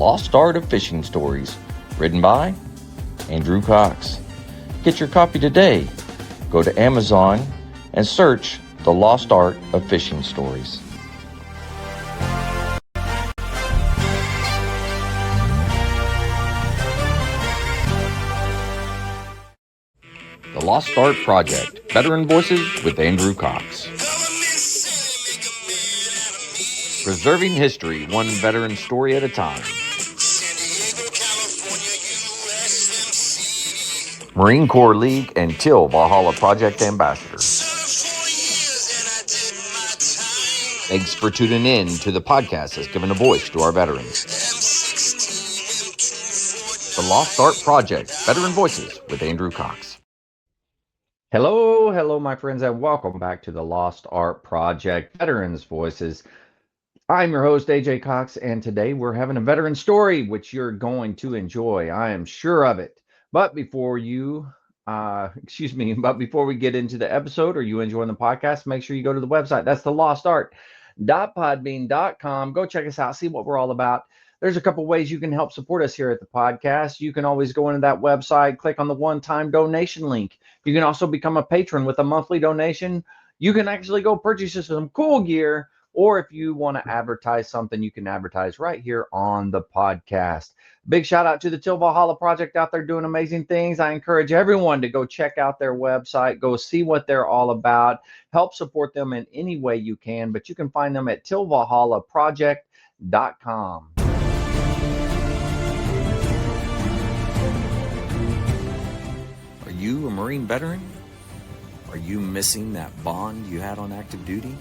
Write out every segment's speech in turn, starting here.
Lost Art of Fishing Stories, written by Andrew Cox. Get your copy today. Go to Amazon and search The Lost Art of Fishing Stories. The Lost Art Project, Veteran Voices with Andrew Cox. Preserving history, one veteran story at a time. Marine Corps League and Till Valhalla Project Ambassador. Thanks for tuning in to the podcast that's given a voice to our veterans. The Lost Art Project, Veteran Voices with Andrew Cox. Hello, my friends, and welcome back to the Lost Art Project, Veterans Voices. I'm your host, AJ Cox, and today we're having a veteran story, which you're going to enjoy. I am sure of it. But before we get into the episode or you enjoying the podcast, make sure you go to the website. That's thelostart.podbean.com. Go check us out, see what we're all about. There's a couple ways you can help support us here at the podcast. You can always go into that website, click on the one-time donation link. You can also become a patron with a monthly donation. You can actually go purchase some cool gear, or if you want to advertise something, you can advertise right here on the podcast. Big shout out to the Till Valhalla Project out there doing amazing things. I encourage everyone to go check out their website, go see what they're all about, help support them in any way you can, but you can find them at tillvalhallaproject.com. Are you a Marine veteran? Are you missing that bond you had on active duty?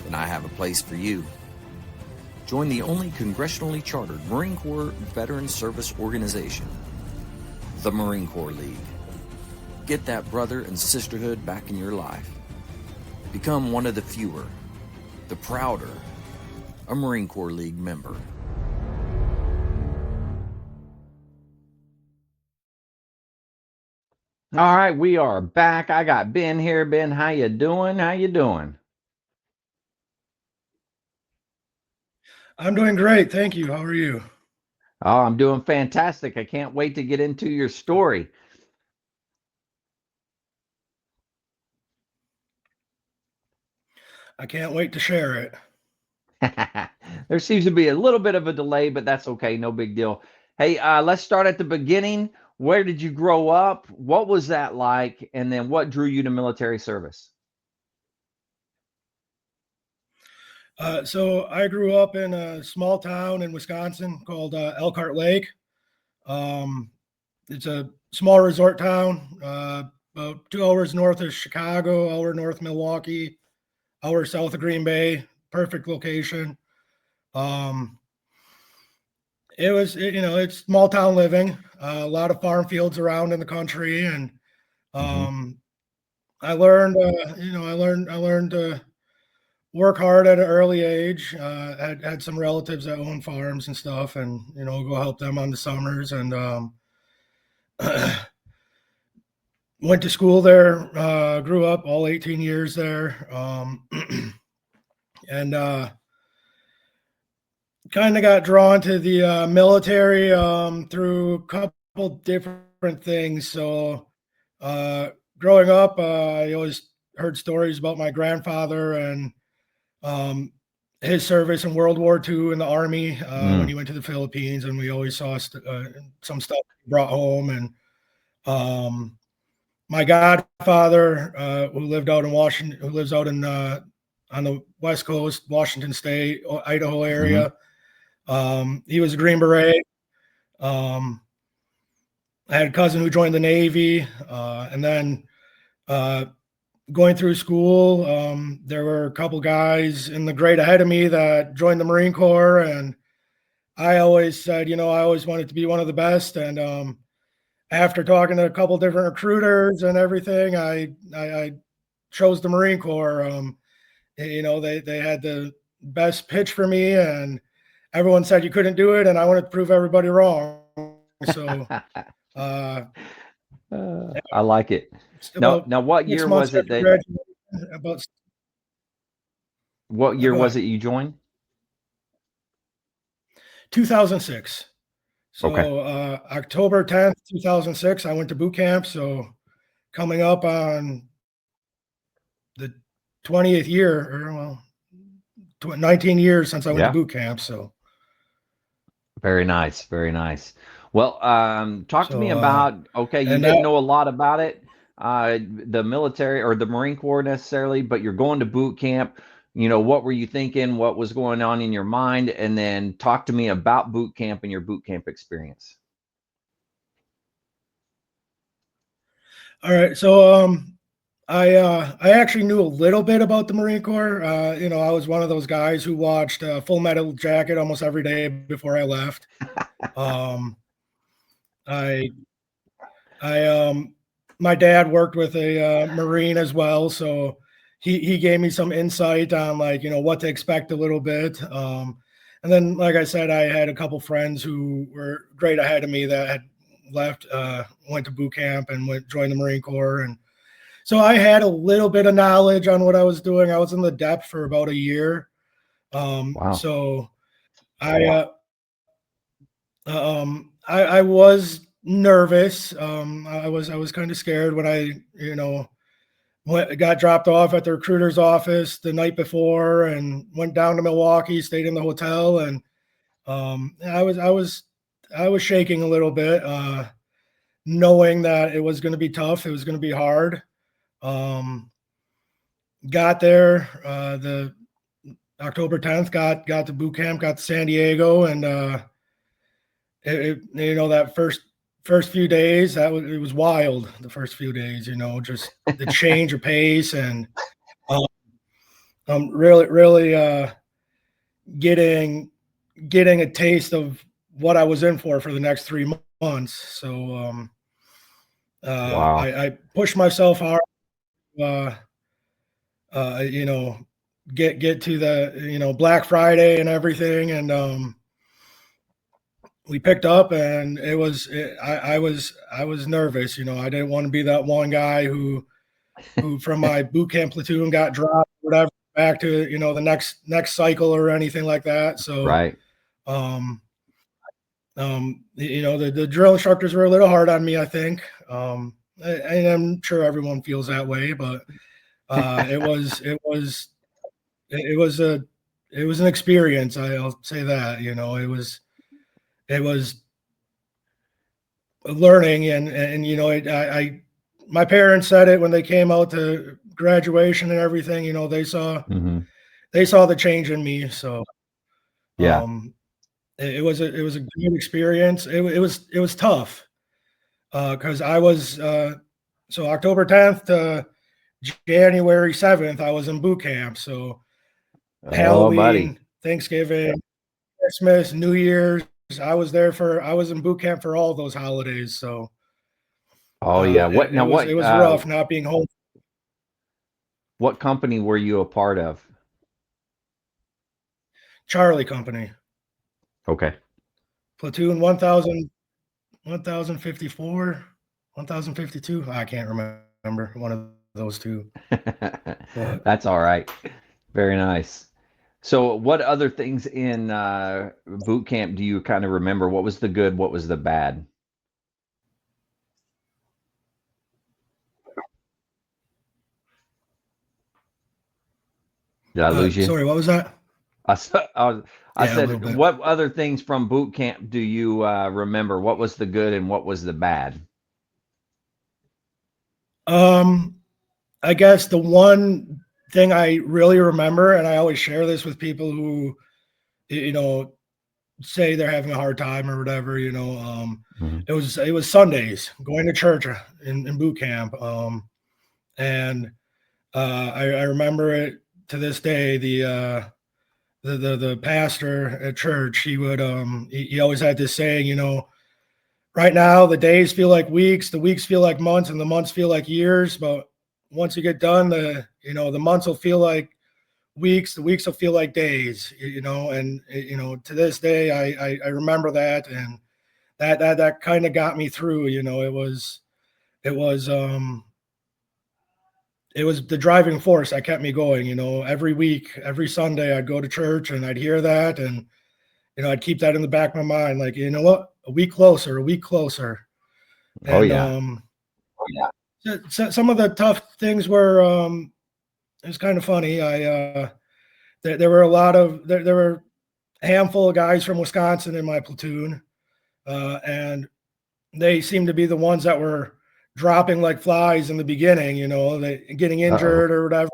Then I have a place for you. Join the only congressionally chartered Marine Corps Veteran Service organization, the Marine Corps League. Get that brother and sisterhood back in your life. Become one of the fewer, the prouder, a Marine Corps League member. All right, we are back. I got Ben here. Ben, how you doing? I'm doing great. Thank you. How are you? Oh, I'm doing fantastic. I can't wait to get into your story. I can't wait to share it. There seems to be a little bit of a delay, but that's okay. No big deal. Hey, let's start at the beginning. Where did you grow up? What was that like? And then what drew you to military service? So I grew up in a small town in Wisconsin called Elkhart Lake. It's a small resort town, about 2 hours north of Chicago, hour north Milwaukee, hour south of Green Bay. Perfect location. It's small town living, a lot of farm fields around in the country. And I learned to work hard at an early age. Had some relatives that own farms and stuff, and go help them on the summers. And went to school there. Grew up all 18 years there, and kind of got drawn to the military through a couple different things. So growing up, I always heard stories about my grandfather and his service in World War II in the Army when he went to the Philippines, and we always saw some stuff he brought home. And my godfather, who lives out in on the West Coast, Washington State, Idaho area, he was a Green Beret. I had a cousin who joined the Navy, and then going through school, there were a couple guys in the grade ahead of me that joined the Marine Corps, and I always said, I always wanted to be one of the best. And after talking to a couple different recruiters and everything, I chose the Marine Corps. They had the best pitch for me, and everyone said you couldn't do it, and I wanted to prove everybody wrong. So I like it. Now, what year was it that? What year was it you joined? 2006. Okay. So October 10th, 2006, I went to boot camp. So coming up on the 20th year, or well, 19 years since I went to Yeah. boot camp. So Very nice. Very nice. Well, talk to me so about, okay, you and didn't know a lot about it, the military or the Marine Corps necessarily, but you're going to boot camp. What were you thinking? What was going on in your mind? And then talk to me about boot camp and your boot camp experience. all right. So I actually knew a little bit about the Marine Corps. I was one of those guys who watched Full Metal Jacket almost every day before I left. Um, I I my dad worked with a Marine as well, so he gave me some insight on like what to expect a little bit. And then, like I said, I had a couple friends who were great ahead of me that had left, went to boot camp and joined the Marine Corps, and so I had a little bit of knowledge on what I was doing. I was in the depth for about a year. Wow. So I I was nervous. I was kind of scared when I got dropped off at the recruiter's office the night before and went down to Milwaukee, stayed in the hotel, and I was shaking a little bit, knowing that it was going to be tough. It was going to be hard. Um, got there the October 10th. Got to boot camp. Got to San Diego, and that first few days, it was wild. The first few days, just the change of pace and really getting a taste of what I was in for the next 3 months. So Wow. I pushed myself hard. Uh, uh, you know, get to the Black Friday and everything, and we picked up, and I was nervous. I didn't want to be that one guy who from my boot camp platoon got dropped, whatever, back to the next cycle or anything like that. So Right. um the drill instructors were a little hard on me, I think. And I'm sure everyone feels that way, but it was an experience. I'll say that. It was learning, and my parents said it when they came out to graduation and everything. Hmm. They saw the change in me. So Yeah. um, it was a good experience. It was tough because I was so October 10th to January 7th, I was in boot camp. So Oh, buddy. Halloween, Thanksgiving, Christmas, New Year's, I was in boot camp for all those holidays. So Oh, yeah. it, What it now? was it was rough not being home. What company were you a part of? Charlie Company, Okay. platoon 1000, 1054, 1052. I can't remember one of those two, but That's all right. Very nice. So, what other things in boot camp do you kind of remember? What was the good? What was the bad? Did I lose you? sorry, what was that? I Yeah, a little said, bit. what other things from boot camp do you remember? What was the good and what was the bad? Um, I guess the one thing I really remember, and I always share this with people who, you know, say they're having a hard time or whatever, Mhm. it was Sundays going to church in boot camp. And I remember it to this day. The pastor at church, he always had this saying, right now the days feel like weeks, the weeks feel like months, and the months feel like years. But once you get done, the months will feel like weeks, the weeks will feel like days. And to this day, I remember that, and that kind of got me through. It was it was the driving force that kept me going. Every week, every Sunday, I'd go to church and I'd hear that, and I'd keep that in the back of my mind, like, you know what, a week closer, a week closer. Oh And yeah. some of the tough things were, it was kind of funny. There were there were a handful of guys from Wisconsin in my platoon, and they seemed to be the ones that were dropping like flies in the beginning, they getting Uh-oh. injured or whatever.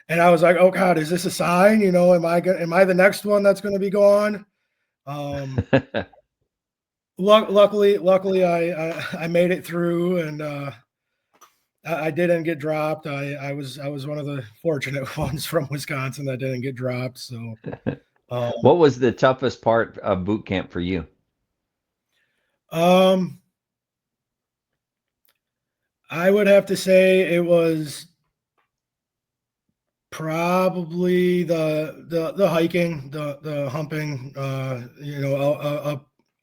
And I was like, oh God, is this a sign? Am I the next one that's going to be gone? Luckily I made it through, and I didn't get dropped. I was one of the fortunate ones from Wisconsin that didn't get dropped. So, What was the toughest part of boot camp for you? I would have to say it was probably the hiking, the humping,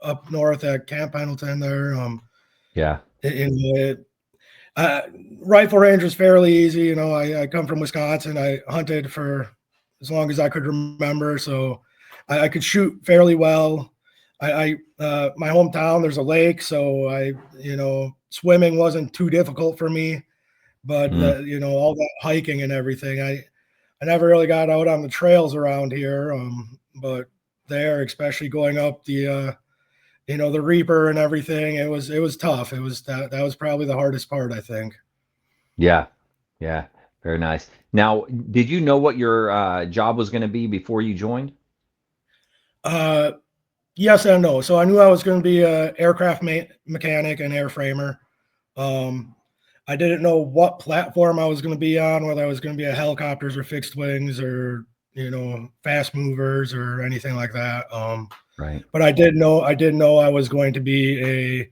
up north at Camp Pendleton there. Yeah. Rifle range was fairly easy. I come from Wisconsin. I hunted for as long as I could remember, so I could shoot fairly well. My hometown, there's a lake, so swimming wasn't too difficult for me. But all that hiking and everything, I never really got out on the trails around here. But there, especially going up the the Reaper and everything, it was tough. That was probably the hardest part, I think. Yeah. Yeah. Very nice. Now, did you know what your job was going to be before you joined? Yes and no. So I knew I was going to be a aircraft mechanic and airframer. I didn't know what platform I was going to be on, whether I was going to be a helicopters or fixed wings or fast movers or anything like that. Right. But I did know I was going to be a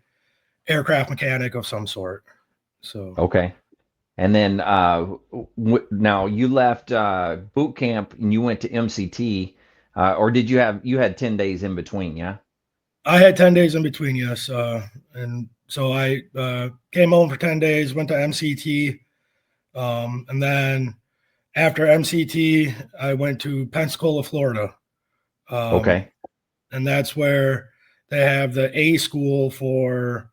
aircraft mechanic of some sort. So Okay. And then now you left boot camp and you went to MCT, or did you had 10 days in between? Yeah. I had 10 days in between, yes. And so I came home for 10 days, went to MCT. And then after MCT, I went to Pensacola, Florida. Okay. And that's where they have the A school for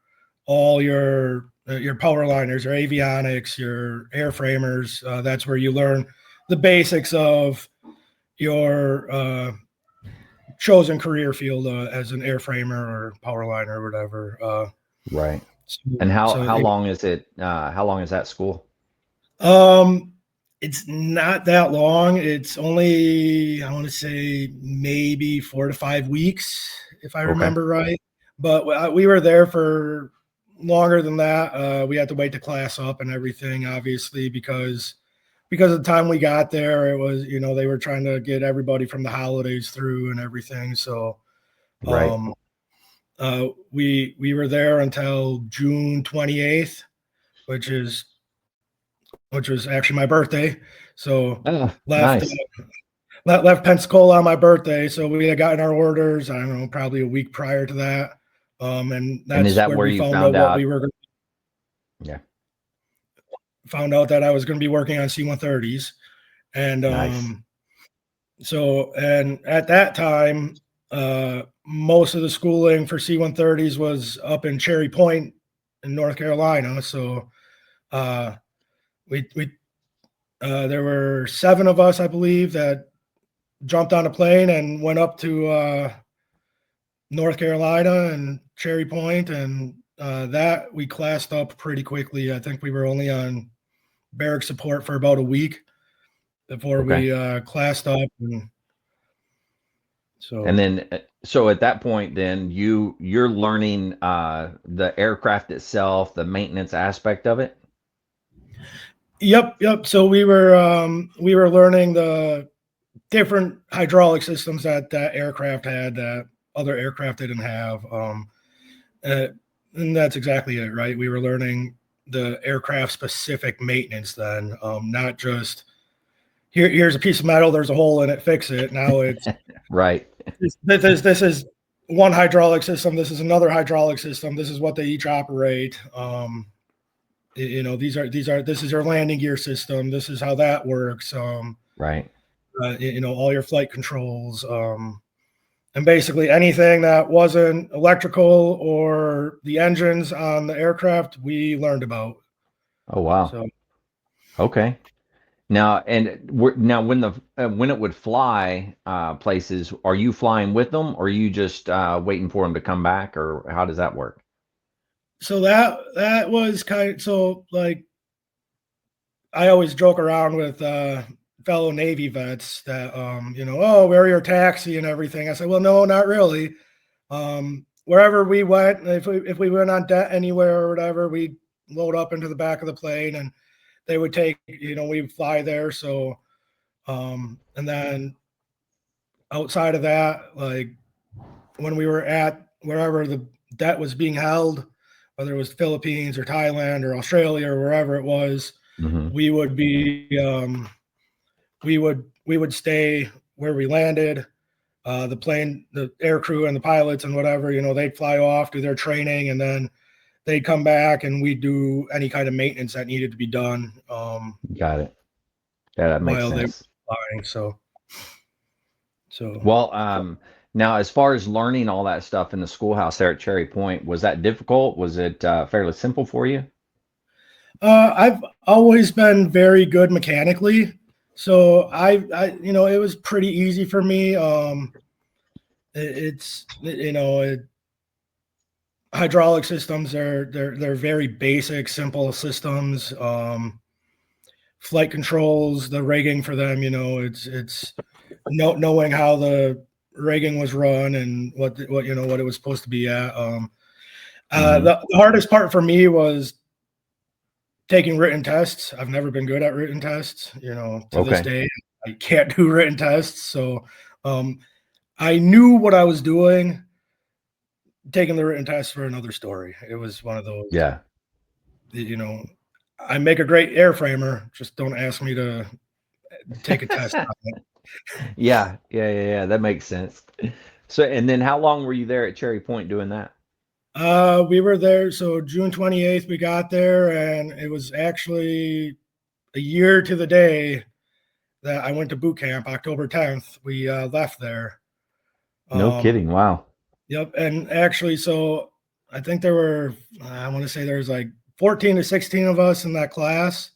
all your power liners, your avionics, your airframers. That's where you learn the basics of your chosen career field as an airframer or power liner or whatever. Right. And how long is it? How long is that school? It's not that long. It's only, I want to say, maybe 4 to 5 weeks, if I remember right. But we were there for longer than that. We had to wait the class up and everything, obviously, because of the time we got there. It was, they were trying to get everybody from the holidays through and everything. So, Right. we were there until June 28th, which was actually my birthday. So left Nice. left Pensacola on my birthday. So we had gotten our orders, I don't know, probably a week prior to that. And And is that's that where where we you found found out what out? we were Yeah. found out that I was going to be working on C-130s. And Nice. so, and at that time, most of the schooling for C-130s was up in Cherry Point in North Carolina. So we there were 7 of us, I believe, that jumped on a plane and went up to North Carolina and Cherry Point, and that we classed up pretty quickly. I think we were only on barrack support for about a week before we classed up, and then so at that point, then you're learning the aircraft itself, the maintenance aspect of it. Yep. So we were learning the different hydraulic systems that aircraft had that other aircraft didn't have. And that's exactly it, right? We were learning the aircraft specific maintenance then, not just here's a piece of metal, there's a hole in it, fix it. Now it's Right. this is one hydraulic system, this is another hydraulic system, this is what they each operate. This is your landing gear system, this is how that works. Right. All your flight controls. And basically anything that wasn't electrical or the engines on the aircraft, we learned about. Oh, wow. So Okay. Now, and now when it would fly places, are you flying with them, or are you just waiting for them to come back, or how does that work? that was kind of, so like I always joke around with fellow Navy vets that oh, we're your taxi and everything. I said, well, no, not really. Wherever we went, if we went on debt anywhere or whatever, we'd load up into the back of the plane and they would take, we'd fly there. So and then outside of that, like when we were at wherever the debt was being held, whether it was Philippines or Thailand or Australia or wherever it was, Hmm. we would be we would stay where we landed. The air crew and the pilots and whatever, they'd fly off, do their training, and then they'd come back and we'd do any kind of maintenance that needed to be done Got it. Yeah, that makes while they were sense. flying. So Well, now as far as learning all that stuff in the schoolhouse there at Cherry Point, was that difficult? Was it fairly simple for you? I've always been very good mechanically, so it was pretty easy for me. It's hydraulic systems they're very basic, simple systems. Flight controls, the rigging for them, it's knowing how the rigging was run and what it was supposed to be at. Hmm. The hardest part for me was taking written tests. I've never been good at written tests. To this Okay. day, I can't do written tests. So um, I knew what I was doing. Taking the written test for another story. It was one of those, Yeah. you know, I make a great airframer. Just don't ask me to take a test on it. Yeah. That makes sense. So, and then how long were you there at Cherry Point doing that? We were there. So June 28th, we got there, and it was actually a year to the day that I went to boot camp. October 10th, we left there. No Um, kidding. Wow. Yep. And actually, so I think I want to say there's like 14 to 16 of us in that class.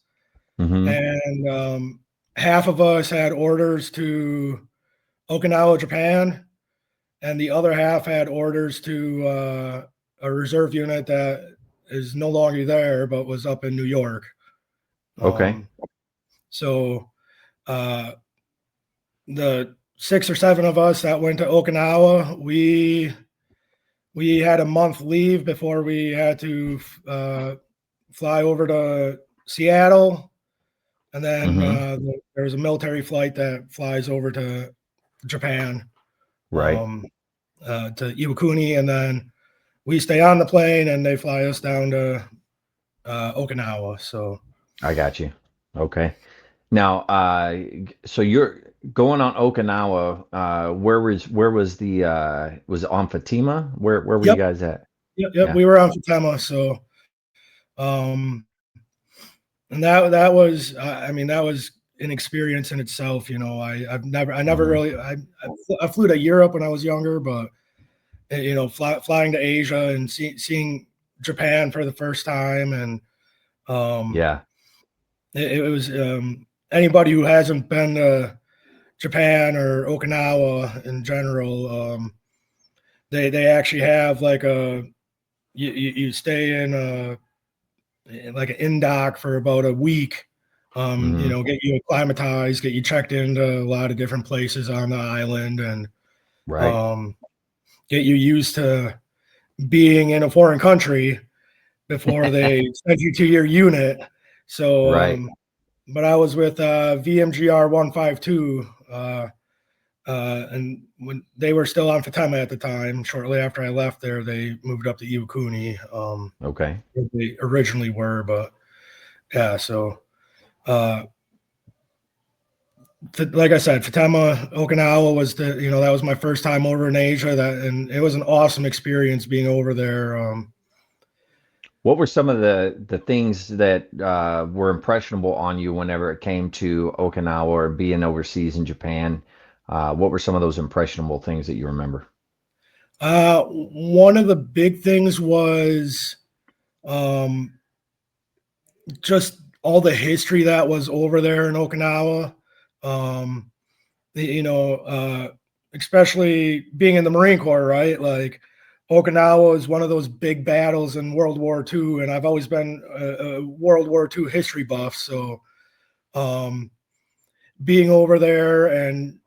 Hmm. And half of us had orders to Okinawa, Japan. And the other half had orders to a reserve unit that is no longer there, but was up in New York. Okay. Um, so uh, the 6 or 7 of us that went to Okinawa, we had a month leave before we had to fly over to Seattle, and then Hmm. there was a military flight that flies over to Japan, Right. um, to Iwakuni, and then we stay on the plane and they fly us down to Okinawa. So I got you. Okay. Now, so you're going on Okinawa. Where was the was it on Fatima? Where were you yep, guys at? yep, Yeah. we were on Fatema. So um, and that was I mean that was an experience in itself. I never Hmm. really I flew to Europe when I was younger, but flying to Asia and seeing Japan for the first time, and um, Yeah. it was anybody who hasn't been to Japan or Okinawa in general, they actually have like you stay in like an in-dock for about a week. Hmm. Get you acclimatized, get you checked into a lot of different places on the island, and Right. um, get you used to being in a foreign country before they send you to your unit. So, Right. but I was with VMGR 152, and when they were still on Fatema at the time. Shortly after I left there, they moved up to Iwakuni, Okay. where they originally were. But yeah, so uh, like I said, Fatema, Okinawa was that was my first time over in Asia. And it was an awesome experience being over there. What were some of the things that were impressionable on you whenever it came to Okinawa or being overseas in Japan? What were some of those impressionable things that you remember? One of the big things was um, just all the history that was over there in Okinawa. Um, you know, especially being in the Marine Corps, right? Like Okinawa is one of those big battles in World War II, and I've always been a World War II history buff. So um, being over there and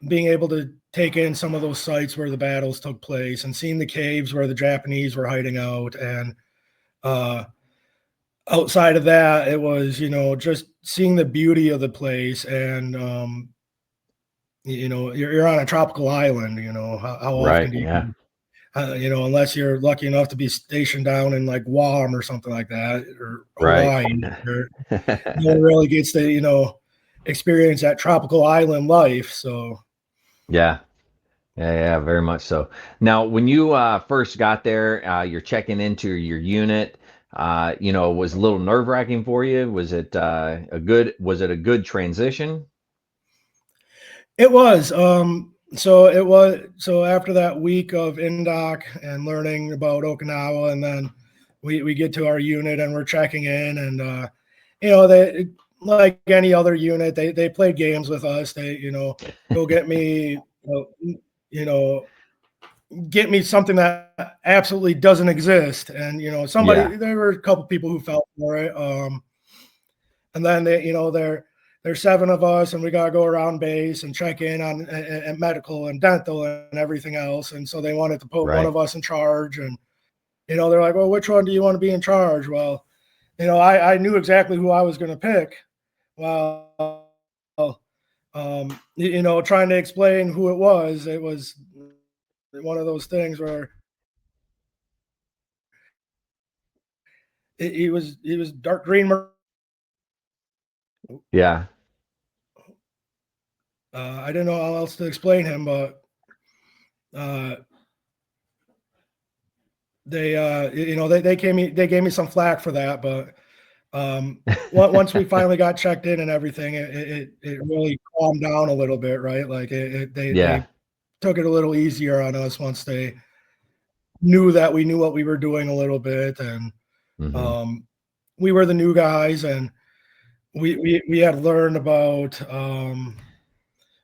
being able to take in some of those sites where the battles took place and seeing the caves where the Japanese were hiding out. And uh, outside of that, it was, just seeing the beauty of the place. And, you're on a tropical island, how often Right. do you Yeah. can, unless you're lucky enough to be stationed down in like Guam or something like that, or Right. Hawaii, where no one really gets to, experience that tropical island life. So, Yeah. Yeah, yeah, very much so. Now, when you first got there, you're checking into your unit. Was a little nerve-wracking for you. Was it a good transition? it was. So after that week of indoc and learning about Okinawa, and then we get to our unit and we're checking in, and they, like any other unit, they played games with us. They go get me you know get me something that absolutely doesn't exist, and Yeah, there were a couple people who fell for it. And then there's seven of us, and we got to go around base and check in on and medical and dental and everything else. And so they wanted to put one right. of us in charge, and they're like, well, which one do you want to be in charge? Well, I knew exactly who I was going to pick. Well, trying to explain who it was one of those things where he was dark green. Yeah, I didn't know how else to explain him, but uh, they gave me some flack for that, but once we finally got checked in and everything, it really calmed down a little bit, right? Like yeah. they took it a little easier on us once they knew that we knew what we were doing a little bit, and Hmm. um, we were the new guys, and we had learned about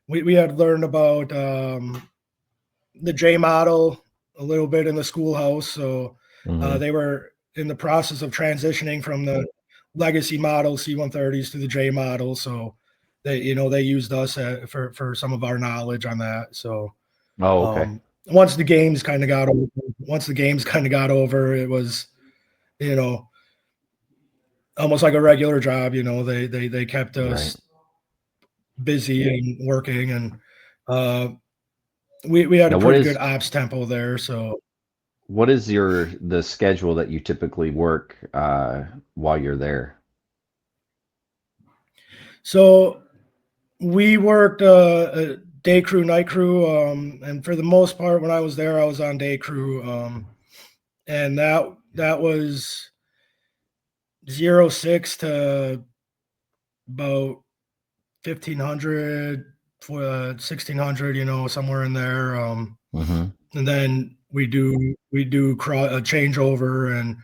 we had learned about the J model a little bit in the schoolhouse. So Hmm. they were in the process of transitioning from the legacy model C-130s to the J model. So they used us for some of our knowledge on that. So Oh, okay. once the games kind of got over, it was you know almost like a regular job. They kept Right. us busy and working, and uh, we had a Now, what pretty good is ops tempo there. So what is the schedule that you typically work while you're there? so we worked day crew, night crew, and for the most part, when I was there, I was on day crew, and that was 06 to about 1500 for 1600, somewhere in there. Hmm. And then we do a changeover and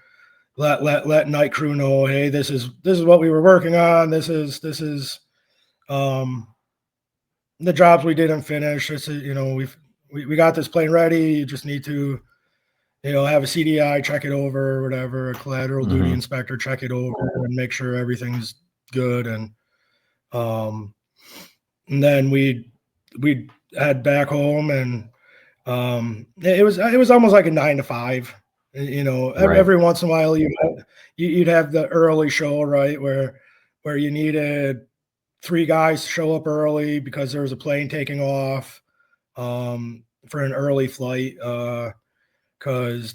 let night crew know, hey, this is what we were working on. This is um the jobs we didn't finish. It's we got this plane ready. You just need to have a CDI check it over or whatever, a collateral duty Hmm. inspector check it over and make sure everything's good. Um, and then we head back home, and it was almost like a 9 to 5. Right. Every once in a while you'd have the early show, right, where you needed 3 guys to show up early because there was a plane taking off for an early flight because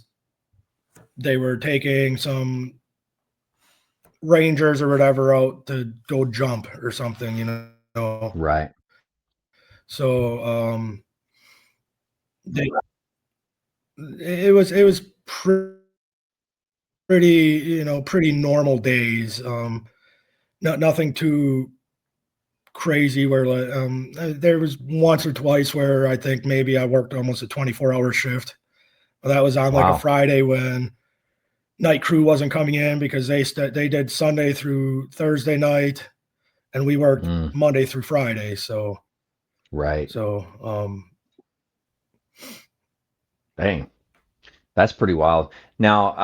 they were taking some rangers or whatever out to go jump or something, Right. So they, it was pretty normal days. Nothing too crazy where there was once or twice where I think maybe I worked almost a 24-hour shift. That was on like a Wow. Friday when night crew wasn't coming in because they did Sunday through Thursday night, and we worked Mm, Monday through Friday. So right. so Dang. That's pretty wild. Now,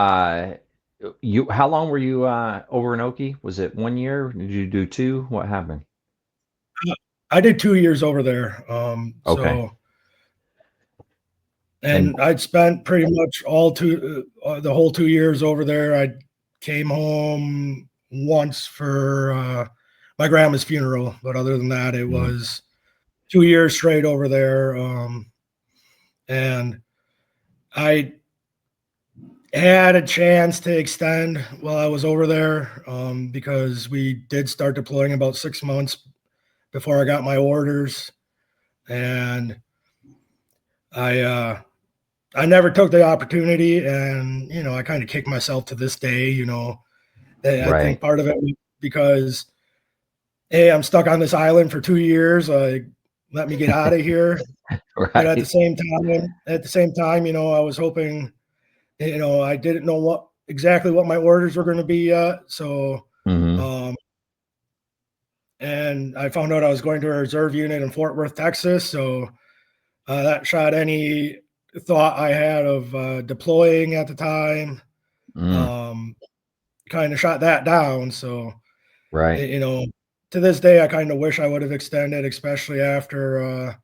how long were you over in Okie? Was it 1 year? Did you do two? What happened? I did 2 years over there. Okay. And And I'd spent pretty much the whole 2 years over there. I came home once for my grandma's funeral, but other than that, it mm, was 2 years straight over there. And I had a chance to extend while I was over there because we did start deploying about 6 months before I got my orders, and I never took the opportunity, and I kind of kick myself to this day. I think right. part of it was because hey, I'm stuck on this island for 2 years. Let me get out of here. But Right. at the same time, I was hoping. I didn't know exactly what my orders were going to be yet. So, Hmm. um, and I found out I was going to a reserve unit in Fort Worth, Texas. So that shot any thought I had of deploying at the time. Mm, Um, kind of shot that down. So, right. you know, to this day, I kind of wish I would have extended, especially after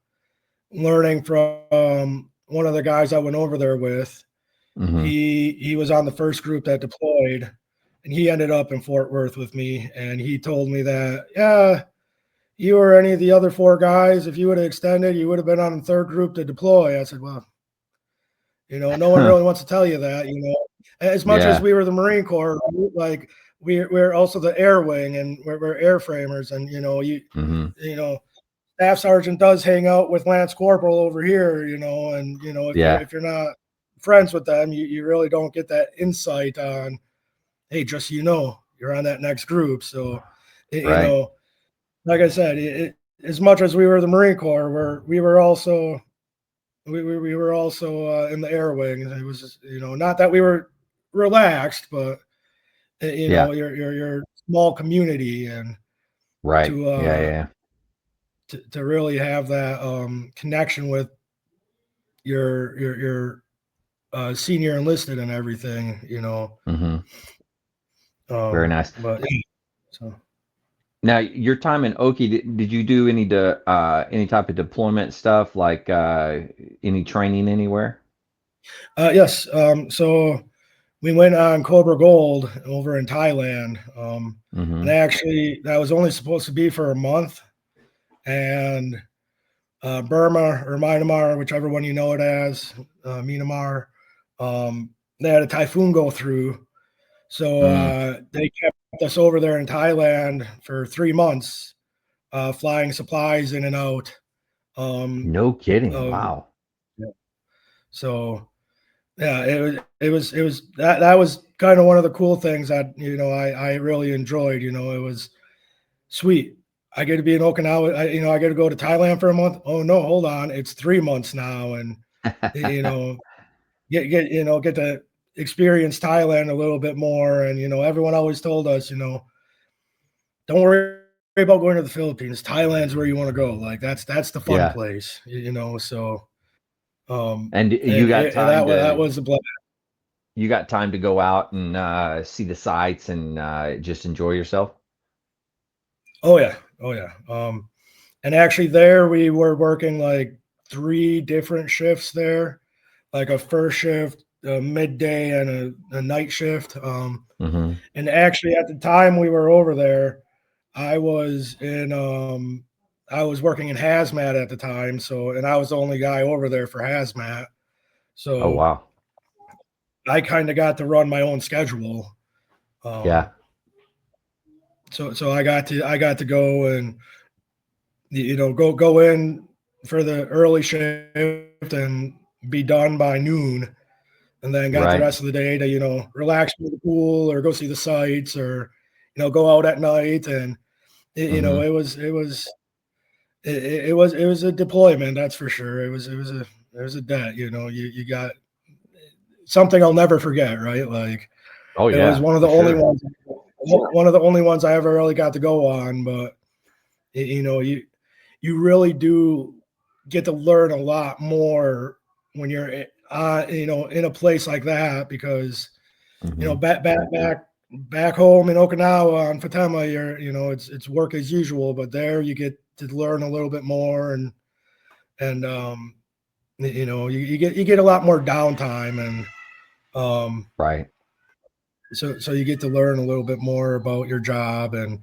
learning from one of the guys I went over there with. Hmm. He was on the first group that deployed, and he ended up in Fort Worth with me, and he told me that, yeah, you or any of the other four guys, if you would have extended, you would have been on the third group to deploy. I said, well, no one really wants to tell you that, as much as Yeah. we were the Marine Corps, like we're also the air wing, and we're airframers, and Hmm. you know, staff sergeant does hang out with Lance Corporal over here, and Yeah. if you're not friends with them, you really don't get that insight on, hey, just so you know, you're on that next group. So, Right. like I said, as much as we were the Marine Corps, we were also we were also in the air wing. It was just, not that we were relaxed, but Yeah. your small community, and Right. to Yeah. uh Yeah. to really have that connection with your senior enlisted and everything, Hmm. Very nice. but yeah, so Now, your time in Okie, did you do any type of deployment stuff, like any training anywhere? yes, so we went on Cobra Gold over in Thailand, and Hmm. actually that was only supposed to be for a month, and Burma or Myanmar, whichever one you know it as, Myanmar, um, they had a typhoon go through. So Mm. they kept us over there in Thailand for 3 months, flying supplies in and out. Um, No kidding. of Wow. yeah. So yeah, it was that was kind of one of the cool things that I really enjoyed. It was sweet. I get to be in Okinawa. I get to go to Thailand for a month. Oh no, hold on, it's 3 months now, and you know get to experience Thailand a little bit more. And everyone always told us, don't worry about going to the Philippines. Thailand's where you want to go. Like that's the fun Yeah. place. So And and that was a blast. you got time to go out and see the sights and just enjoy yourself? Oh yeah, oh yeah. And actually, there we were working like three different shifts there, like a first shift, a midday, and a night shift. Hmm. And actually, at the time we were over there, I was in I was working in hazmat at the time. So, and I was the only guy over there for hazmat. Oh, So wow. I kind of got to run my own schedule. Yeah. Um, so I got to go and go in for the early shift and be done by noon, and then got the Right. rest of the day to relax by the pool or go see the sights, or go out at night. And Hmm. it was it was a deployment, that's for sure. It was a debt, you got something I'll never forget, right? Like Oh it was yeah, one of for the only sure. ones one of the only ones I ever really got to go on, but you really do get to learn a lot more when you're in a place like that, because Hmm. back home in Okinawa on Fatema, it's work as usual, but there you get to learn a little bit more, and you get a lot more downtime, and Right. so you get to learn a little bit more about your job, and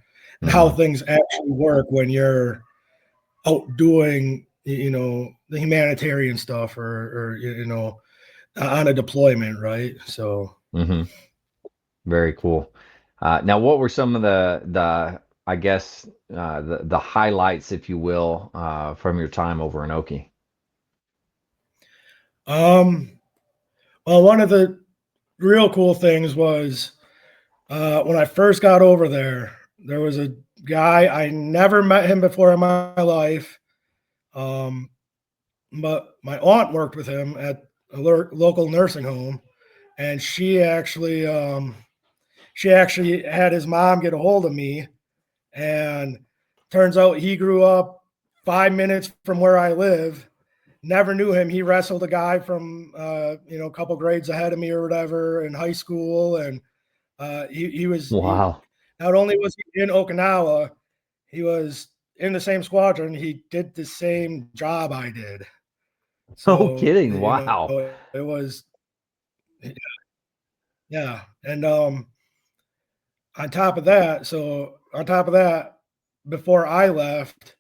how Hmm. things actually work when you're out doing the humanitarian stuff, or on a deployment, right? So Hmm. Very cool. Now, what were some of the I guess the highlights, if you will, from your time over in Oki? um well, one of the real cool things was, when I first got over there, there was a guy. I never met him before in my life, um but my aunt worked with him at a local nursing home, and she actually had his mom get a hold of me, and turns out he grew up 5 minutes from where I live. Never knew him. He wrestled a guy from a couple grades ahead of me or whatever in high school, and he Wow. not only was he in Okinawa, he was in the same squadron. He did the same job I did. No So kidding. Wow. it was, yeah. And on top of that, before I left,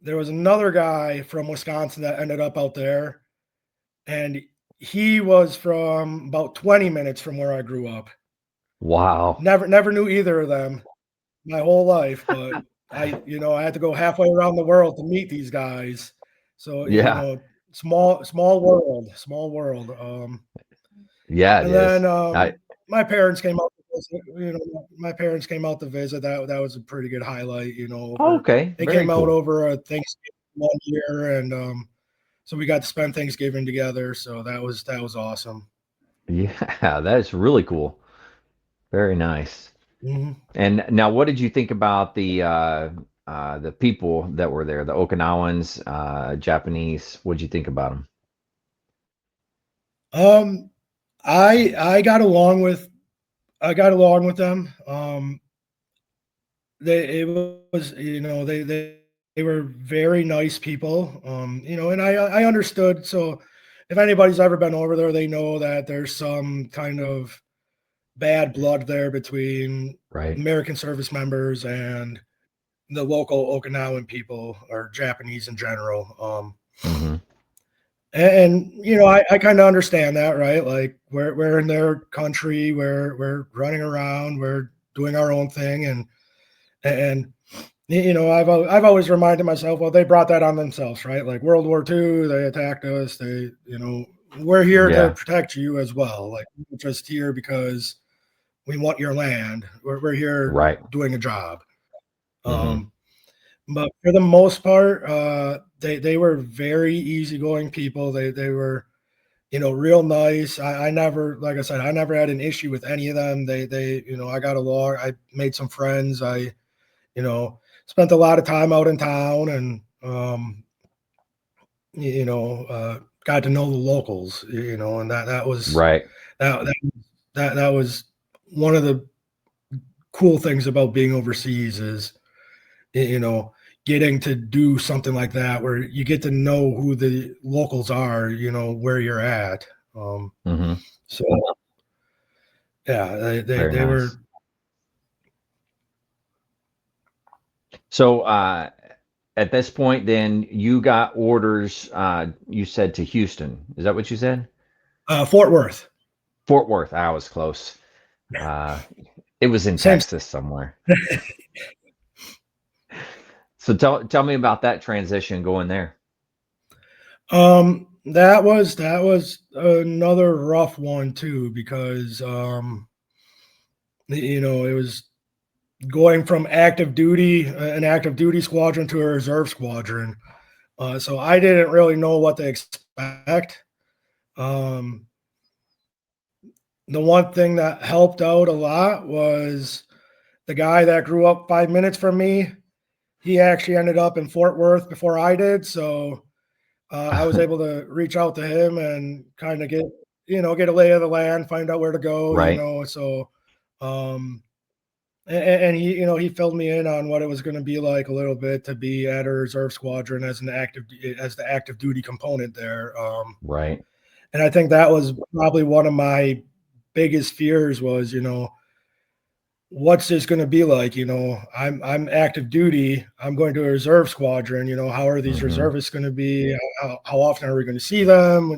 there was another guy from Wisconsin that ended up out there, and he was from about 20 minutes from where I grew up. Wow. Never knew either of them my whole life, but I had to go halfway around the world to meet these guys. So, Yeah. small world. Yeah, it And then is. my parents came out to visit. My parents came out to visit. That was a pretty good highlight. Over Okay. they Very came out cool. over a Thanksgiving one year, and so we got to spend Thanksgiving together. So that was awesome. Yeah, that is really cool. Very nice. Hmm. And now, what did you think about the people that were there, the Okinawans, Japanese? What did you think about them? Um, I got along with them. They it was they were very nice people. And I understood. So if anybody's ever been over there, they know that there's some kind of bad blood there between Right. American service members and the local Okinawan people, or Japanese in general. Hmm. And I kind of understand that, right? Like we're in their country, we're running around, we're doing our own thing, and I've always reminded myself, well, they brought that on themselves, right? Like World War II, they attacked us. We're here to Yeah. protect you as well. Like we're just here because we want your land. We're here Right. doing a job. Hmm. Um, but for the most part, they were very easygoing people. They were real nice. I never, like I said, I never had an issue with any of them. I got along. I made some friends. I you know, spent a lot of time out in town, and got to know the locals. And that was Right. that that that was one of the cool things about being overseas is you know getting to do something like that where you get to know who the locals are. Where you're at. Um, Hmm. so yeah, Very they nice. were. So, at this point, then you got orders. You said to Houston. Is that what you said? Fort Worth. Fort Worth. I was close. Uh, it was in Same. Texas somewhere. So tell me about that transition going there. That was another rough one too, because it was going from active duty, an active duty squadron to a reserve squadron. So I didn't really know what to expect. Um, the one thing that helped out a lot was the guy that grew up 5 minutes from me. He actually ended up in Fort Worth before I did. So I was able to reach out to him and kind of get a lay of the land, find out where to go, Right. So, and he filled me in on what it was going to be like a little bit to be at a reserve squadron as the active duty component there. Right. And I think that was probably one of my biggest fears was, what's this going to be like? I'm active duty. I'm going to a reserve squadron. How are these reservists going to be? How often are we going to see them?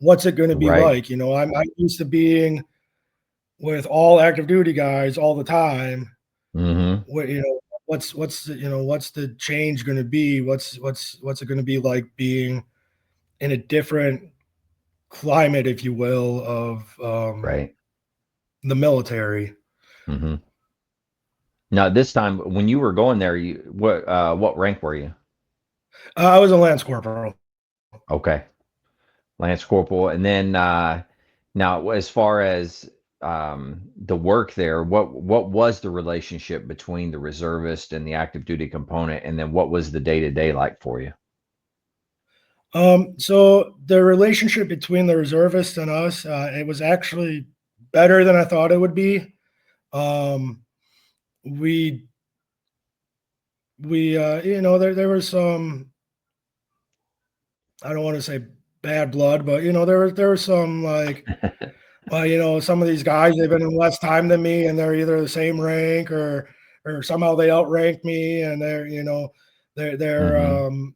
What's it going to be Right. like? I'm used to being with all active duty guys all the time. Mm-hmm. What's the change going to be? What's it going to be like being in a different climate, if you will, of Right. the military? Mm-hmm. Now, this time when you were going there, what rank were you? I was a lance corporal. Okay, Lance Corporal, and then now as far as the work there, what was the relationship between the reservist and the active duty component, and then what was the day to day like for you? So the relationship between the reservists and us, it was actually better than I thought it would be. Um, we there was some, I don't want to say bad blood, but there was some like, some of these guys, they've been in less time than me, and they're either the same rank or somehow they outrank me, and they're they're Mm-hmm. um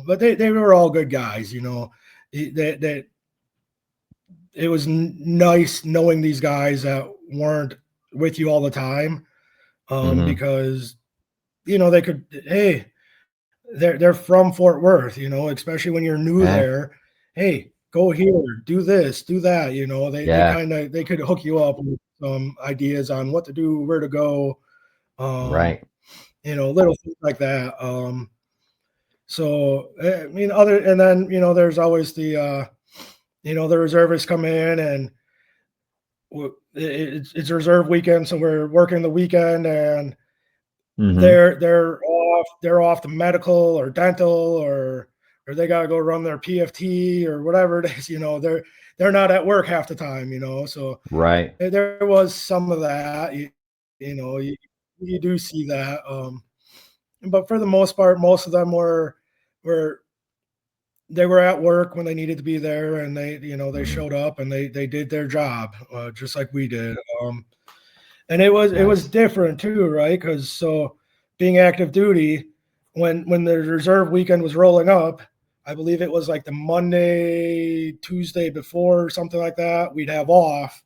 but they were all good guys. That it was nice knowing these guys that weren't with you all the time, Mm-hmm. because they could, hey, they're from Fort Worth, especially when you're new Yeah. there. Hey, go here, do this, do that. They Yeah. kind of they could hook you up with some ideas on what to do, where to go, um, Right. little things like that. So I mean, other and then there's always the reservists come in, and it's reserve weekend, so we're working the weekend, and Mm-hmm. they're off to medical or dental, or they got to go run their PFT or whatever it is. They're not at work half the time. So Right. there was some of that. You do see that, but for the most part, most of them were they were at work when they needed to be there, and they Mm-hmm. showed up and they did their job, just like we did. And it was Nice. different too, right? Because so being active duty, when the reserve weekend was rolling up, I believe it was like the Monday, Tuesday before, or something like that, we'd have off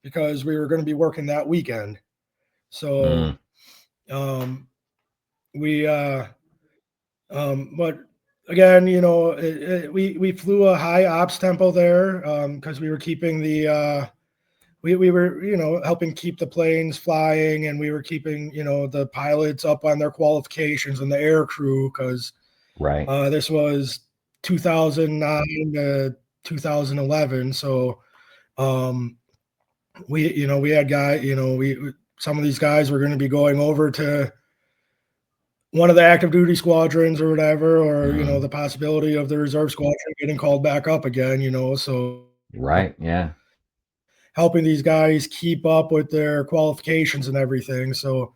because we were going to be working that weekend. So Mm. um, we but again, we flew a high ops tempo there, because we were keeping we were helping keep the planes flying, and we were keeping the pilots up on their qualifications and the air crew, because Right. this was 2009 to 2011. So um, we had guys, some of these guys were going to be going over to one of the active duty squadrons or whatever, or Mm-hmm. the possibility of the reserve squadron getting called back up again. So Right. Yeah. helping these guys keep up with their qualifications and everything. So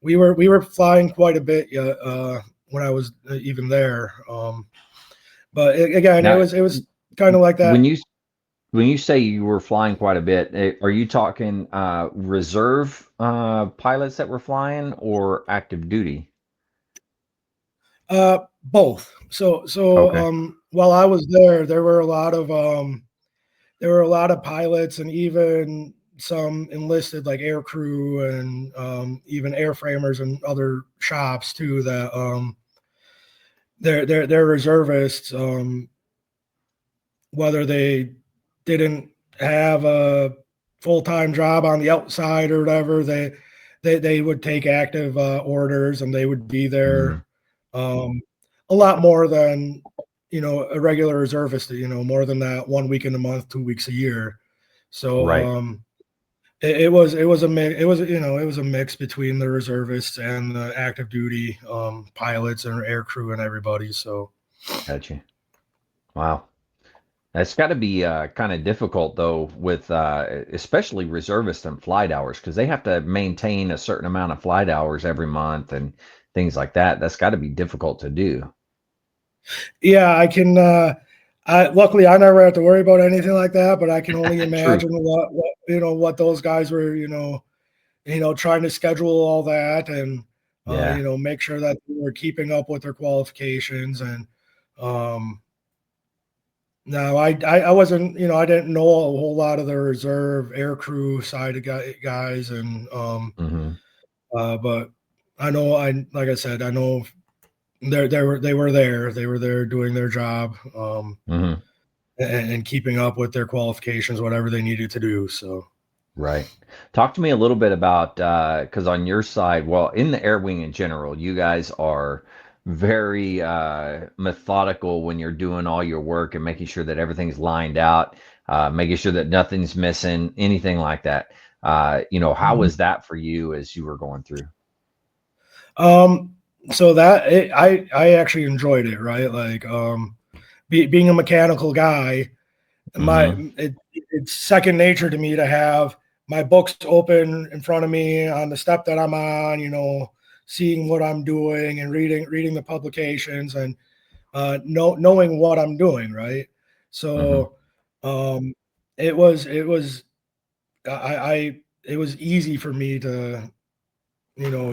we were flying quite a bit when I was even there. But again, it Now, was kind of like that. when you when you say you were flying quite a bit, are you talking reserve pilots that were flying or active duty? Both. So Okay. while I was there, there were a lot of pilots, and even some enlisted like air crew, and even airframers and other shops too, that they're reservists, whether they didn't have full-time job on the outside or whatever, they would take active orders, and they would be Mm, there a lot more than a regular reservist. More than that, 1 week in a month, 2 weeks a year. So right. it was a mix. It was a mix between the reservists and the active duty pilots and air crew and everybody. So Gotcha. Wow. That's got to be kind of difficult though, with especially reservists and flight hours, because they have to maintain a certain amount of flight hours every month and things like that. That's got to be difficult to do. yeah, I can. I luckily I never had to worry about anything like that, but I can only True. imagine what those guys were trying to schedule all that, and Yeah. make sure that they were keeping up with their qualifications. And no, I wasn't, I didn't know a whole lot of the reserve air crew side of guys, and Hmm. but I know, like I said, I know they were there doing their job, Hmm. and keeping up with their qualifications, whatever they needed to do. So Right. Talk to me a little bit about, because on your side, well, in the air wing in general, you guys are very methodical when you're doing all your work and making sure that everything's lined out, making sure that nothing's missing, anything like that. How Mhm. was that for you as you were going through? um so I actually enjoyed it, right? Like being a mechanical guy, my Hmm. it's second nature to me to have my books open in front of me on the step that I'm on, seeing what I'm doing and reading the publications, and knowing what I'm doing, right? Hmm. So um it was I it was easy for me to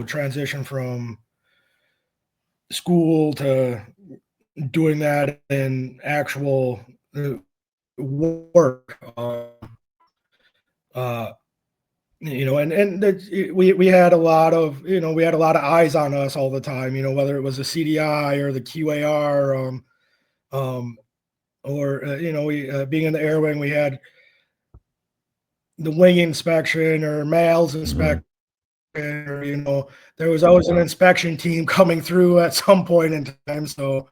transition from school to doing that in actual work. Uh, we had a lot of eyes on us all the time. Whether it was the CDI or the QAR, um, or we being in the air wing, we had the wing inspection or males Hmm. inspection, or there was always an inspection team coming through at some point in time. So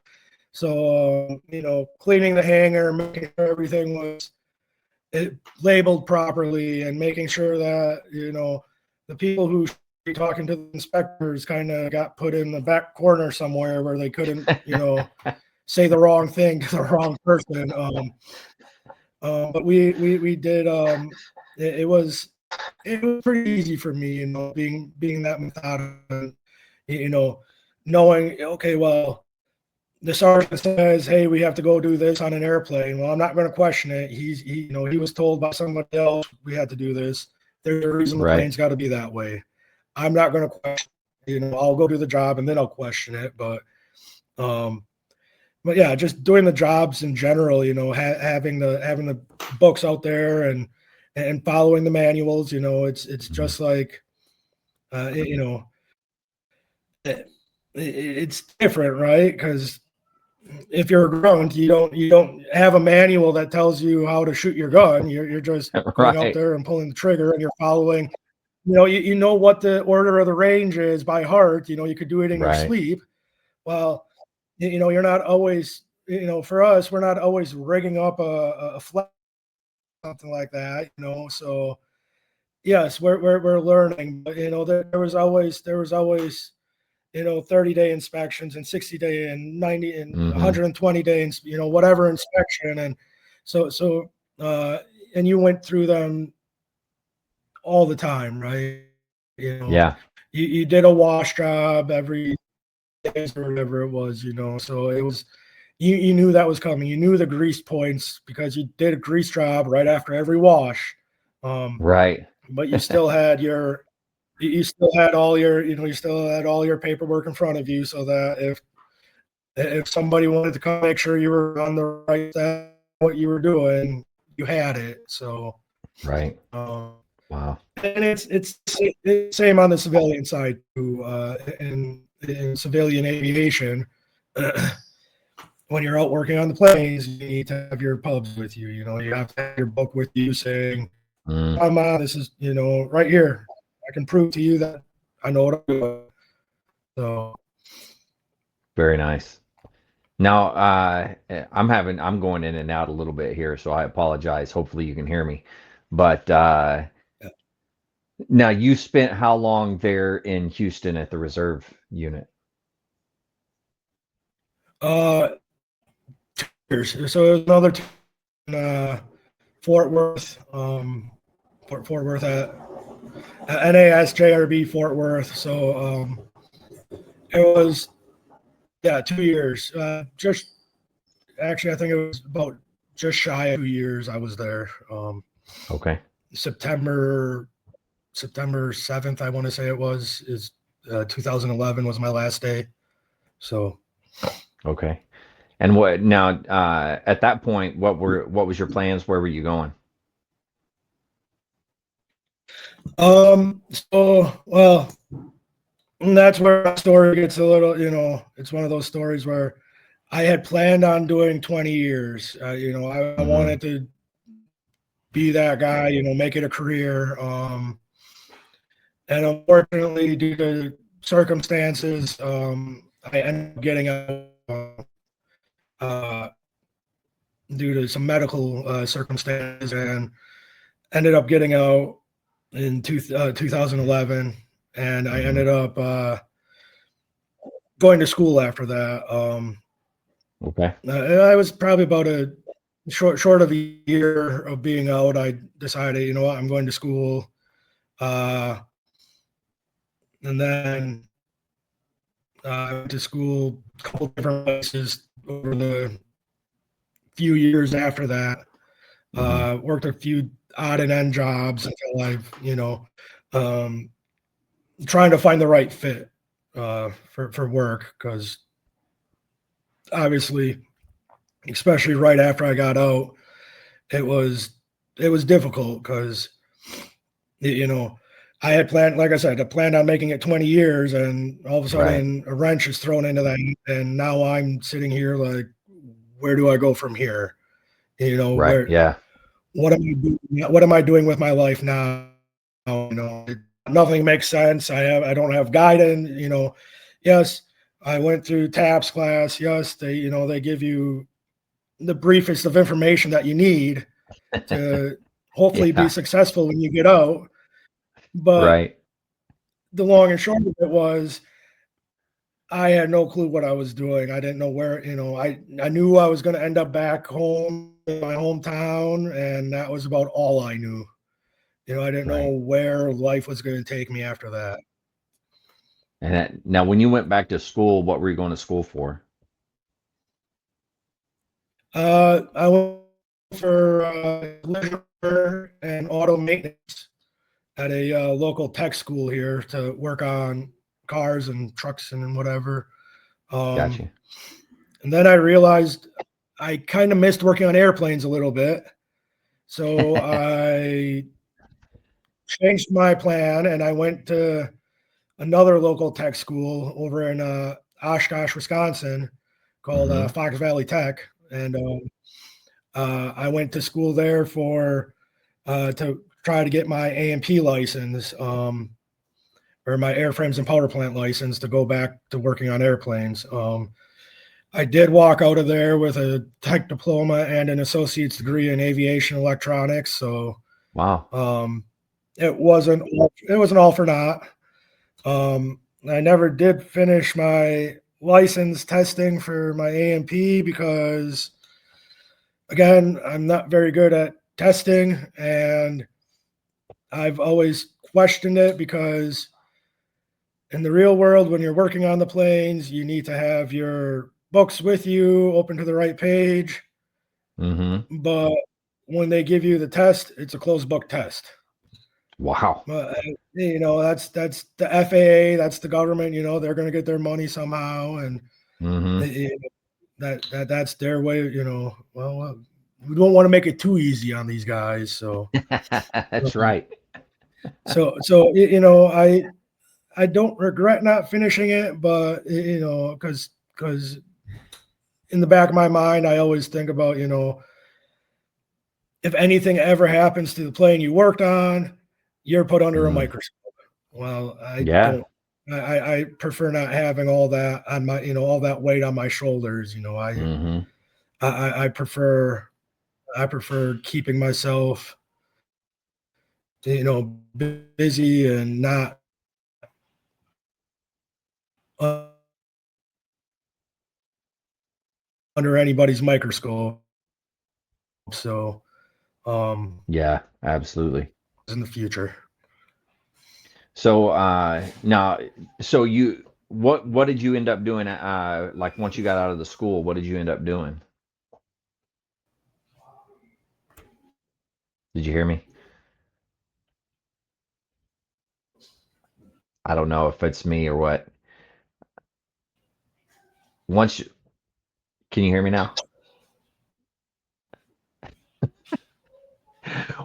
cleaning the hangar, making sure everything was labeled properly, and making sure that the people who should be talking to the inspectors kind of got put in the back corner somewhere where they couldn't say the wrong thing to the wrong person. But we did. It was pretty easy for me, being that methodical, you know, knowing, okay, well, the sergeant says, "Hey, we have to go do this on an airplane." Well, I'm not going to question it. He was told by somebody else we had to do this. There's a reason the Right. plane's got to be that way. I'm not going to question. I'll go do the job and then I'll question it. Um, but yeah, just doing the jobs in general. Having the books out there, and following the manuals. It's Mhm. just like, uh, it- you know, it, it's different, right? Because if you're a grunt, you don't have a manual that tells you how to shoot your gun. You're just going out Right. there and pulling the trigger, and you're following. You know what the order of the range is by heart. You could do it in your Right. sleep. Well, you're not always. For us, we're not always rigging up a flat, something like that. So yes, we're learning. But there was always 30-day inspections and 60-day and 90 and Hmm. 120-day, whatever inspection. And so and you went through them all the time, right? You know, Yeah. you did a wash job every day or whatever it was, so it was, you knew that was coming. You knew the grease points because you did a grease job right after every wash. Um, Right. but you still had all your paperwork in front of you, so that if somebody wanted to come make sure you were on the right step, what you were doing, you had it. So, Right. um, Wow. and it's same on the civilian side too. In civilian aviation, when you're out working on the planes, you need to have your pubs with you. You have to have your book with you saying, I'm on. This is, right here. I can prove to you that I know what I'm doing. So, Very nice. Now, I'm going in and out a little bit here, so I apologize. Hopefully you can hear me. But yeah. now you spent how long there in Houston at the reserve unit? Years. So it was another Fort Worth, Fort Worth at NASJRB Fort Worth. So it was 2 years. Just actually, I think it was about just shy of 2 years I was there. Okay. September 7th, I want to say is 2011 was my last day. So Okay. And what now, at that point, what was your plans? Where were you going? well, and that's where my story gets a little, it's one of those stories where I had planned on doing 20 years. I Mhm. wanted to be that guy, make it a career. And unfortunately, due to circumstances, I ended up getting out due to some medical circumstances, and ended up getting out in 2011. And I ended up going to school after that. Okay. I was probably about a short of a year of being out. I decided, you know what, I'm going to school. And then I went to school a couple different places over the few years after that. Worked a few odd and end jobs until I've, trying to find the right fit for work, because obviously, especially right after I got out, it was difficult because I had planned, like I said, I planned on making it 20 years, and all of a sudden a wrench is thrown into that, and now I'm sitting here like, where do I go from here? Right. Where Yeah. what am I doing? What am I doing with my life now? Nothing makes sense. I don't have guidance. Yes, I went through TAPS class. Yes, they give you the briefest of information that you need to hopefully be Yeah. successful when you get out. But Right. the long and short of it was, I had no clue what I was doing. I didn't know where, I knew I was going to end up back home in my hometown, and that was about all I knew. I didn't know Right. where life was going to take me after that. And now, when you went back to school, what were you going to school for? I went for leisure and auto maintenance at a local tech school here to work on cars and trucks and whatever. Gotcha. And then I realized I kind of missed working on airplanes a little bit. So I changed my plan, and I went to another local tech school over in Oshkosh, Wisconsin, called Fox Valley Tech. And I went to school there for to try to get my A&P license, or my airframes and power plant license, to go back to working on airplanes. I did walk out of there with a tech diploma and an associate's degree in aviation electronics. So Wow. it wasn't all for naught. I never did finish my license testing for my A&P because, again, I'm not very good at testing, and I've always questioned it because in the real world, when you're working on the planes, you need to have your books with you, open to the right page. But when they give you the test, it's a closed book test. Wow. But that's the FAA, that's the government. They're going to get their money somehow, and that's their way. Well, we don't want to make it too easy on these guys. So That's right. I don't regret not finishing it, but because in the back of my mind, I always think about if anything ever happens to the plane you worked on, you're put under a microscope. Well, I prefer not having all that on my, all that weight on my shoulders. I prefer keeping myself, busy and not under anybody's microscope. So, yeah, absolutely. in the future. So now, so what did you end up doing? Like once you got out of the school, what did you end up doing? Did you hear me? I don't know if it's me or what. Can you hear me now?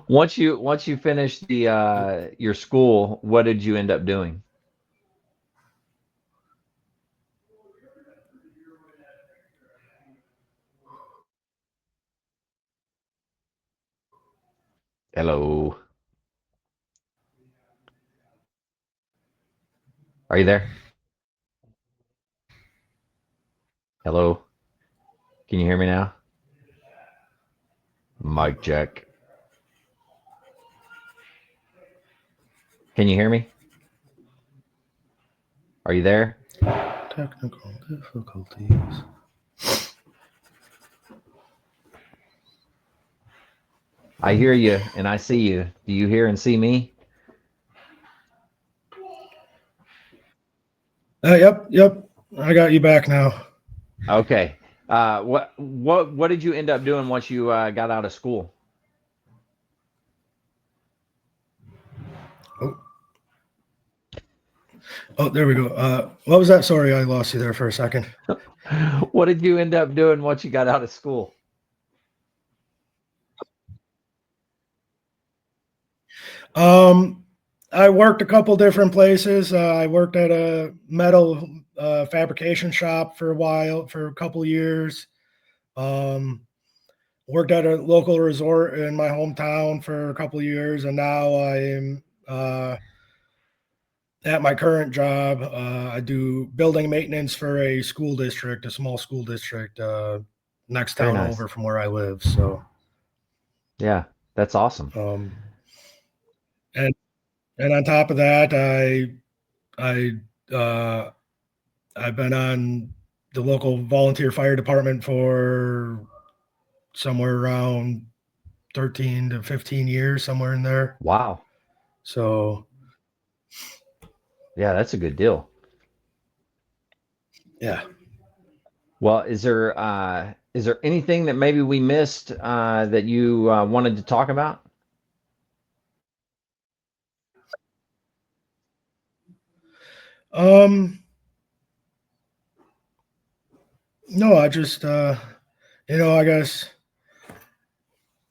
Once you finished the your school, what did you end up doing? Hello. Are you there? Hello. Can you hear me now? Mic check. Can you hear me? Are you there? Technical difficulties. I hear you and I see you. Do you hear and see me? Yep. I got you back now. Okay. What did you end up doing once you got out of school? Oh, there we go. What was that? Sorry, I lost you there for a second. What did you end up doing once you got out of school? I worked a couple different places. I worked at a metal fabrication shop for a couple years. Worked at a local resort in my hometown for a couple years, and now I'm at my current job. I do building maintenance for a school district, a small school district next Very town nice. over from where I live. So, Yeah, that's awesome. And on top of that, I've been on the local volunteer fire department for somewhere around 13 to 15 years, somewhere in there. Wow. So, yeah, that's a good deal. Yeah. Well, is there anything that maybe we missed that you wanted to talk about? No, I just I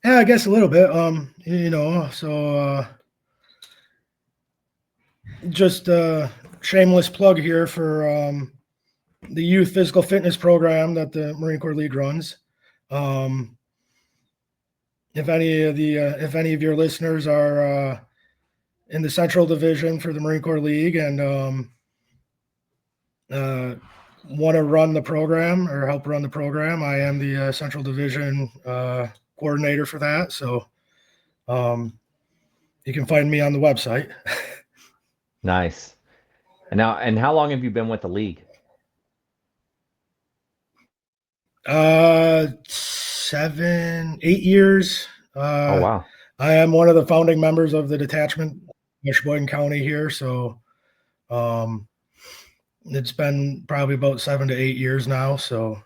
guess a little bit. Just a shameless plug here for the youth physical fitness program that the Marine Corps League runs. If any of your listeners are in the Central Division for the Marine Corps League and want to run the program or help run the program, I am the Central Division coordinator for that. So you can find me on the website. Nice. And how long have you been with the league? 7, 8 years. Oh wow. I am one of the founding members of the detachment in Sheboygan County here. So it's been probably about 7 to 8 years now. So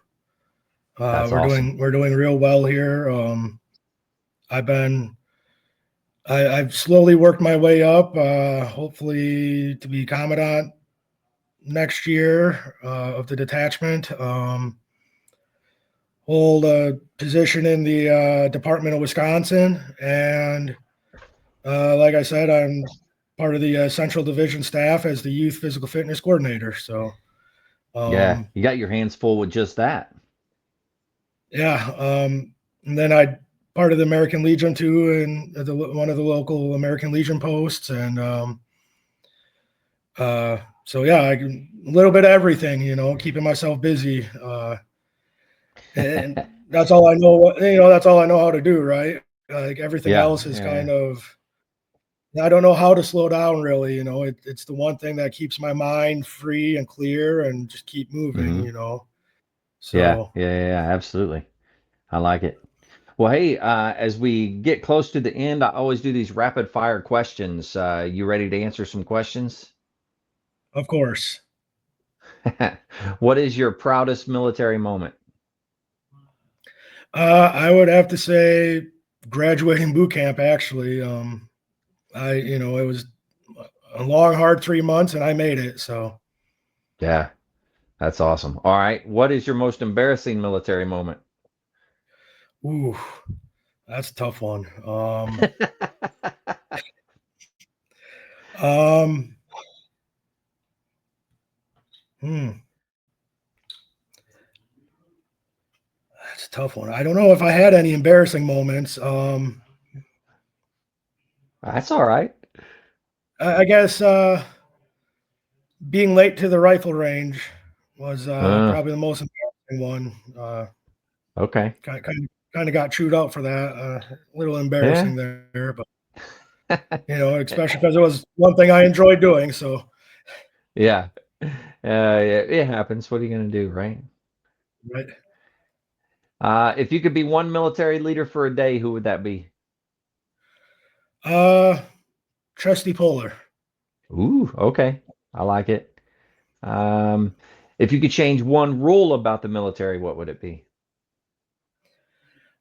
That's awesome. we're doing real well here. I've slowly worked my way up, hopefully to be commandant next year of the detachment. Hold a position in the Department of Wisconsin, and like I said, I'm part of the Central Division staff as the youth physical fitness coordinator. So yeah, you got your hands full with just that. Yeah. And then I part of the American Legion too, and one of the local American Legion posts. And so yeah, a little bit of everything, keeping myself busy. And that's all I know. That's all I know how to do, right? Like everything Yeah, else is kind yeah, of. I don't know how to slow down, really. It's the one thing that keeps my mind free and clear, and just keep moving. hmm yeah, So yeah, yeah, yeah, absolutely. I like it. Well, hey, as we get close to the end, I always do these rapid fire questions. You ready to answer some questions? of course, What is your proudest military moment? I would have to say graduating boot camp. Actually, it was a long, hard 3 months, and I made it. So, Yeah, that's awesome. All right. What is your most embarrassing military moment? ooh, that's a tough one. Um, hmm, that's a tough one. I don't know if I had any embarrassing moments. That's all right. I guess being late to the rifle range was Uh, probably the most embarrassing one. okay. Kind of got chewed out for that. A little Yeah. embarrassing there, but especially because it was one thing I enjoyed doing. So, Yeah. Yeah, it happens. What are you going to do, right? right. If you could be one military leader for a day, who would that be? Uh, Trusty Polar. Ooh, okay. I like it. Um, if you could change one rule about the military, what would it be?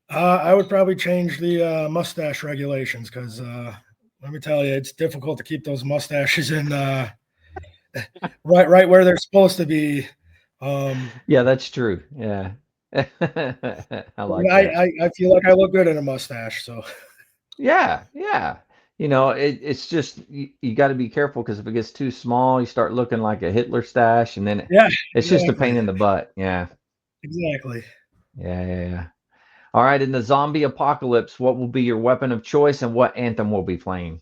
I would probably change the mustache regulations because let me tell you, it's difficult to keep those mustaches in right where they're supposed to be. Um, Yeah, that's true. Yeah. I like I, that. I feel like I look good in a mustache. So Yeah, yeah. It's just you got to be careful because if it gets too small, you start looking like a Hitler stash, and then yeah, it's just a exactly, pain in the butt. Yeah, exactly. yeah, yeah, yeah. All right, in the zombie apocalypse, what will be your weapon of choice, and what anthem will be playing?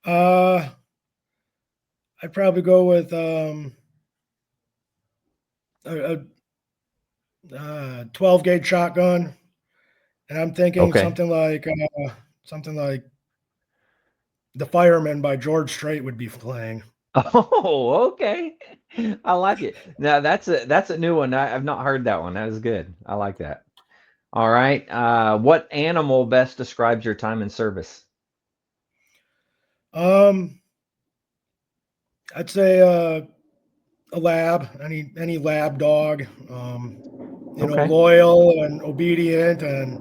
Uh, I'd probably go with a 12 gauge shotgun, and I'm thinking Okay. something like "The Fireman" by George Strait would be playing. Oh, okay. I like it. Now that's a new one. I've not heard that one. That is good. I like that. All right. What animal best describes your time in service? Um, I'd say a lab, any lab dog, Okay. loyal and obedient and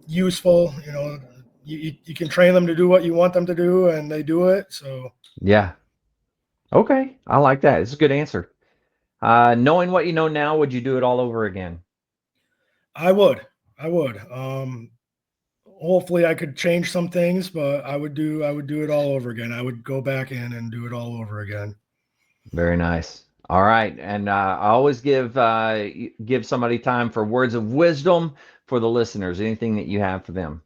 useful. You can train them to do what you want them to do, and they do it. So Yeah. Okay. I like that. It's a good answer. Knowing what you know now, would you do it all over again? I would, I would. Hopefully, I could change some things, but I would do it all over again. I would go back in and do it all over again. Very nice. All right. And I always give somebody time for words of wisdom for the listeners. Anything that you have for them?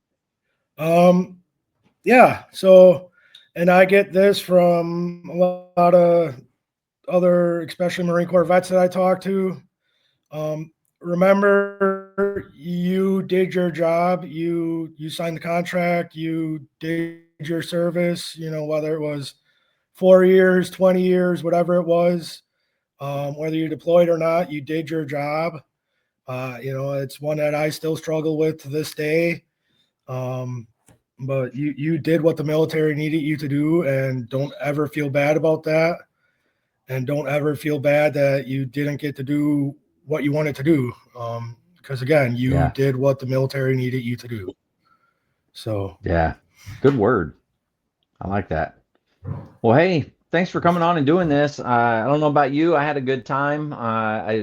Um, yeah. So, and I get this from a lot of other, especially Marine Corps vets that I talk to. Um, remember, you did your job. You signed the contract. You did your service. Whether it was 4 years, 20 years, whatever it was. Whether you deployed or not, you did your job. It's one that I still struggle with to this day. Um, but you did what the military needed you to do, and don't ever feel bad about that. And don't ever feel bad that you didn't get to do what you wanted to do. Because again, you Yeah. did what the military needed you to do. So Yeah. Good word. I like that. Well, hey, thanks for coming on and doing this. I don't know about you. I had a good time.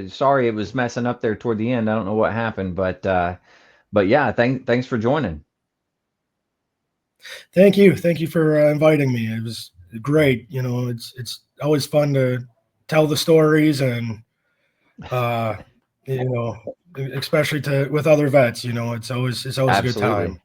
Sorry it was messing up there toward the end. I don't know what happened, but yeah, thanks for joining. thank you for inviting me. It was great. It's always fun to tell the stories and uh, especially with other vets, it's always a good time.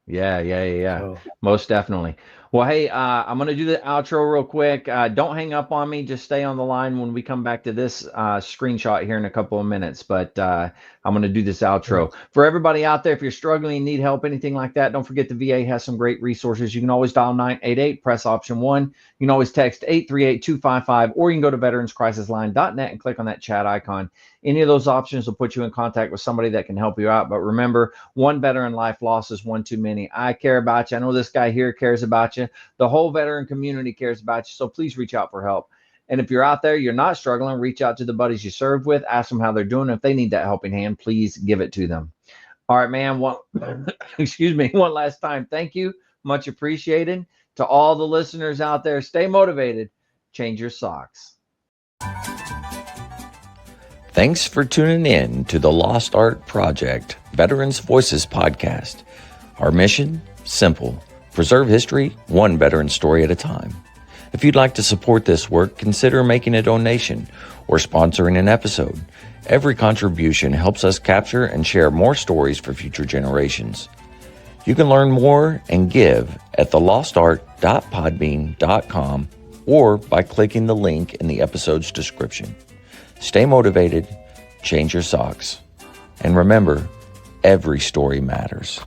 Yeah. So, Most definitely. Well, hey, I'm going to do the outro real quick. Don't hang up on me. Just stay on the line when we come back to this screenshot here in a couple of minutes. But I'm going to do this outro. For everybody out there, if you're struggling, need help, anything like that, don't forget the VA has some great resources. You can always dial 988, press option 1. You can always text 838-255, or you can go to veteranscrisisline.net and click on that chat icon. Any of those options will put you in contact with somebody that can help you out. But remember, one veteran life loss is one too many. I care about you. I know this guy here cares about you. The whole veteran community cares about you. So please reach out for help. And if you're out there, you're not struggling, reach out to the buddies you served with, ask them how they're doing. If they need that helping hand, please give it to them. All right, man. Excuse me. One last time. Thank you. Much appreciated. To all the listeners out there, stay motivated. Change your socks. Thanks for tuning in to the Lost Art Project Veterans Voices podcast. Our mission? Simple. Preserve history, one veteran story at a time. If you'd like to support this work, consider making a donation or sponsoring an episode. Every contribution helps us capture and share more stories for future generations. You can learn more and give at thelostart.podbean.com or by clicking the link in the episode's description. Stay motivated, change your socks, and remember, every story matters.